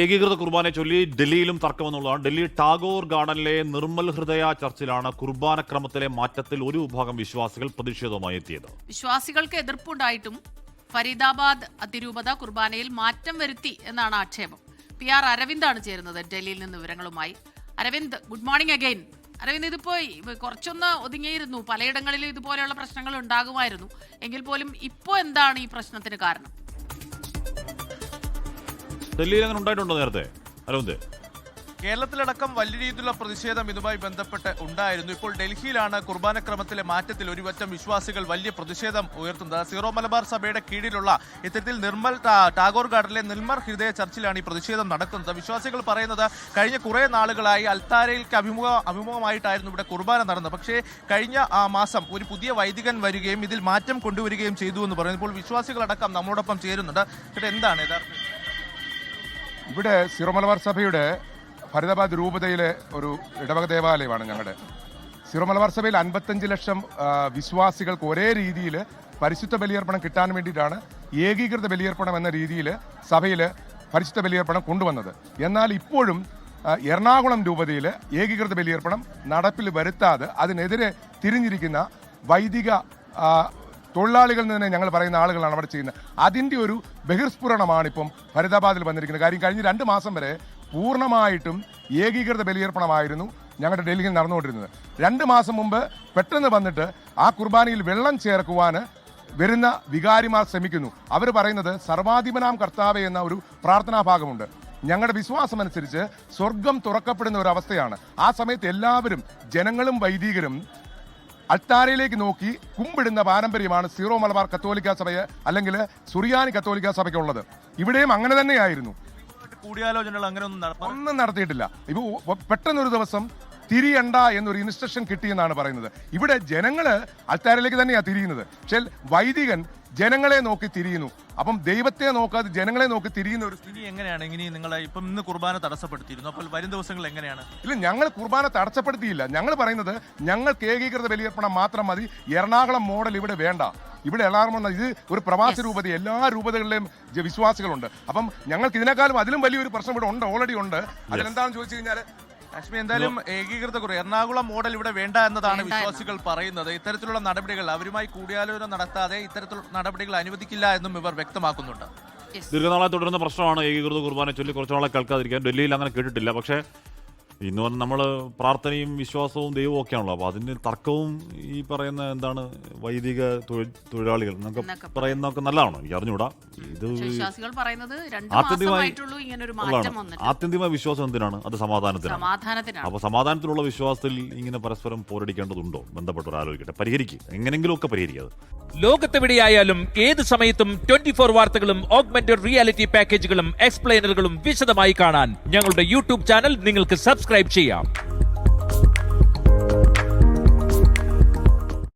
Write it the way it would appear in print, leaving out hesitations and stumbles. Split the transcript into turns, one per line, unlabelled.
ഏകീകൃത കുർബാനയെ ചൊല്ലി ഡൽഹിയിലും തർക്കമെന്നുള്ളതാണ്. ഡൽഹി ടാഗോർ ഗാർഡനിലെ നിർമ്മൽ ഹൃദയ ചർച്ചിലാണ് കുർബാനക്രമത്തിലെ മാറ്റത്തിൽ ഒരു വിഭാഗം വിശ്വാസികൾ പ്രതിഷേധവുമായി എത്തിയത്.
വിശ്വാസികൾക്ക് എതിർപ്പുണ്ടായിട്ടും ഫരീദാബാദ് അതിരൂപത കുർബാനയിൽ മാറ്റം വരുത്തി എന്നാണ് ആക്ഷേപം. PR അരവിന്ദാണ് ചേരുന്നത് ഡൽഹിയിൽ നിന്ന് വിവരങ്ങളുമായി. Aravind, good morning again. Aravind, ഇതിപ്പോ കുറച്ചൊന്ന് ഒതുങ്ങിയിരുന്നു, പലയിടങ്ങളിലും ഇതുപോലെയുള്ള പ്രശ്നങ്ങൾ ഉണ്ടാകുമായിരുന്നു. എങ്കിൽ പോലും ഇപ്പോ എന്താണ് ഈ പ്രശ്നത്തിന് കാരണം?
ഡൽഹിയിൽ അങ്ങനെ ഉണ്ടായിട്ടുണ്ടോ നേരത്തെ അരവിന്ദ്?
കേരളത്തിലടക്കം വലിയ രീതിയിലുള്ള പ്രതിഷേധം ഇതുമായി ബന്ധപ്പെട്ട് ഉണ്ടായിരുന്നു. ഇപ്പോൾ ഡൽഹിയിലാണ് കുർബാനക്രമത്തിലെ മാറ്റത്തിൽ ഒരുപറ്റം വിശ്വാസികൾ വലിയ പ്രതിഷേധം ഉയർത്തുന്നത്. സീറോ മലബാർ സഭയുടെ കീഴിലുള്ള ഇത്തരത്തിൽ നിർമ്മൽ ടാഗോർ ഗാർഡനിലെ നിർമ്മൽ ഹൃദയ ചർച്ചിലാണ് ഈ പ്രതിഷേധം നടക്കുന്നത്. വിശ്വാസികൾ പറയുന്നത് കഴിഞ്ഞ കുറേ നാളുകളായി അൽത്താരയിലേക്ക് അഭിമുഖമായിട്ടായിരുന്നു ഇവിടെ കുർബാന നടന്നത്. പക്ഷേ കഴിഞ്ഞ മാസം ഒരു പുതിയ വൈദികൻ വരികയും ഇതിൽ മാറ്റം കൊണ്ടുവരികയും ചെയ്തു എന്ന് പറയുന്നു. ഇപ്പോൾ വിശ്വാസികളടക്കം നമ്മോടൊപ്പം ചേരുന്നുണ്ട്. എന്താണ് യഥാർത്ഥം
ഇവിടെ സീറോ മലബാർ സഭയുടെ ഫരീദാബാദ് രൂപതയിലെ ഒരു ഇടവക ദേവാലയമാണ് ഞങ്ങളുടെ. സീറോ മലബാർ സഭയിൽ 55 ലക്ഷം വിശ്വാസികൾക്ക് ഒരേ രീതിയിൽ പരിശുദ്ധ ബലിയർപ്പണം കിട്ടാൻ വേണ്ടിയിട്ടാണ് ഏകീകൃത ബലിയർപ്പണം എന്ന രീതിയിൽ സഭയിൽ പരിശുദ്ധ ബലിയർപ്പണം കൊണ്ടുവന്നത്. എന്നാൽ ഇപ്പോഴും എറണാകുളം രൂപതയിൽ ഏകീകൃത ബലിയർപ്പണം നടപ്പിൽ വരുത്താതെ അതിനെതിരെ തിരിഞ്ഞിരിക്കുന്ന വൈദിക തൊഴിലാളികളിൽ നിന്ന് ഞങ്ങൾ പറയുന്ന ആളുകളാണ് അവിടെ ചെയ്യുന്നത്. അതിൻ്റെ ഒരു ബഹിർസ്ഫുരണമാണ് ഇപ്പം ഫരീദാബാദിൽ വന്നിരിക്കുന്നത്. കാര്യം കഴിഞ്ഞ 2 മാസം വരെ പൂർണ്ണമായിട്ടും ഏകീകൃത ബലിയർപ്പണമായിരുന്നു ഞങ്ങളുടെ ഡൽഹിയിൽ നടന്നുകൊണ്ടിരുന്നത്. 2 മാസം മുമ്പ് പെട്ടെന്ന് വന്നിട്ട് ആ കുർബാനയിൽ വെള്ളം ചേർക്കുവാൻ വരുന്ന വികാരിമാർ ശ്രമിക്കുന്നു. അവർ പറയുന്നത് സർവാധിപനാം കർത്താവേ എന്ന ഒരു പ്രാർത്ഥനാ ഭാഗമുണ്ട്. ഞങ്ങളുടെ വിശ്വാസമനുസരിച്ച് സ്വർഗം തുറക്കപ്പെടുന്ന ഒരു അവസ്ഥയാണ്. ആ സമയത്ത് എല്ലാവരും, ജനങ്ങളും വൈദികരും അൾത്താരയിലേക്ക് നോക്കി കുമ്പിടുന്ന പാരമ്പര്യമാണ് സീറോ മലബാർ കത്തോലിക്ക സഭയെ അല്ലെങ്കിൽ സുറിയാനി കത്തോലിക്ക സഭയ്ക്കുള്ളത്. ഇവിടെയും അങ്ങനെ തന്നെയായിരുന്നു.
കൂടിയാലോചനകൾ അങ്ങനെ
ഒന്നും നടത്തിയിട്ടില്ല. ഇപ്പൊ പെട്ടെന്നൊരു ദിവസം തിരിയണ്ട എന്നൊരു ഇൻസ്ട്രക്ഷൻ കിട്ടിയെന്നാണ് പറയുന്നത്. ഇവിടെ ജനങ്ങള് അൾത്താരയിലേക്ക് തന്നെയാണ് തിരിയുന്നത്. പക്ഷേ വൈദികൻ ജനങ്ങളെ നോക്കി തിരിയുന്നു. അപ്പം ദൈവത്തെ നോക്കാതെ ജനങ്ങളെ നോക്കി തിരിയുന്ന ഒരു
സ്ഥിതി എങ്ങനെയാണ്? നിങ്ങൾ ഇപ്പം ഇന്ന് കുർബാന തടസ്സപ്പെടുത്തിയിരുന്നു. അപ്പോൾ വരും ദിവസങ്ങളിൽ എങ്ങനെയാണ്?
ഇല്ല, ഞങ്ങൾ കുർബാന തടസ്സപ്പെടുത്തിയില്ല. ഞങ്ങൾ പറയുന്നത് ഞങ്ങൾക്ക് ഏകീകൃത ബലിയർപ്പണം മാത്രം മതി, എറണാകുളം മോഡൽ ഇവിടെ വേണ്ട. ഇവിടെ എറണാകുളം ഇത് ഒരു പ്രവാസി രൂപത, എല്ലാ രൂപതകളിലെയും വിശ്വാസികളുണ്ട്. അപ്പം ഞങ്ങൾക്ക് ഇതിനേക്കാളും അതിലും വലിയൊരു പ്രശ്നം ഇവിടെ ഉണ്ട്, ഓൾറെഡി ഉണ്ട്. അതിലെന്താണെന്ന് ചോദിച്ചു കഴിഞ്ഞാൽ
ലക്ഷ്മി, എന്തായാലും ഏകീകൃത എറണാകുളം മോഡൽ ഇവിടെ വേണ്ട എന്നതാണ് വിശ്വാസികൾ പറയുന്നത്. ഇത്തരത്തിലുള്ള നടപടികൾ അവരുമായി കൂടിയാലോചന നടത്താതെ ഇത്തരത്തിലുള്ള നടപടികൾ അനുവദിക്കില്ല എന്നും ഇവർ വ്യക്തമാക്കുന്നുണ്ട്.
ദീർഘനാളായി തുടരുന്ന പ്രശ്നമാണ് ഏകീകൃത കുർബാനയെ ചൊല്ലി കുറച്ചു നാളെ കേൾക്കാതിരിക്കാൻ. ഡൽഹിയിൽ അങ്ങനെ കേട്ടിട്ടില്ല. പക്ഷേ ഇന്ന് വന്ന് നമ്മൾ പ്രാർത്ഥനയും വിശ്വാസവും ദൈവവും ഒക്കെയാണല്ലോ. അപ്പോൾ അതിന് തർക്കവും ഈ പറയുന്ന എന്താണ് വൈദിക തൊഴിലാളികൾ എന്നൊക്കെ പറയുന്നതൊക്കെ നല്ലതാണോ? എനിക്ക് അറിഞ്ഞുകൂടാ. ഇത് ആത്യന്തികമായ വിശ്വാസം എന്തിനാണ്? അത് സമാധാനത്തിനാണ്. അപ്പോൾ സമാധാനത്തിലുള്ള വിശ്വാസത്തിൽ ഇങ്ങനെ പരസ്പരം പോരടിക്കേണ്ടതുണ്ടോ? ബന്ധപ്പെട്ടവർ ആലോചിക്കട്ടെ, പരിഹരിക്കുക, എങ്ങനെങ്കിലും ഒക്കെ പരിഹരിക്കുക.
ലോകത്തെവിടെയായാലും ഏത് സമയത്തും 24 വാർത്തകളും ഓഗ്മെന്റഡ് റിയാലിറ്റി പാക്കേജുകളും എക്സ്പ്ലെയിനറുകളും വിശദമായി കാണാൻ ഞങ്ങളുടെ യൂട്യൂബ് ചാനൽ നിങ്ങൾക്ക് സബ്സ്ക്രൈബ് ചെയ്യാം.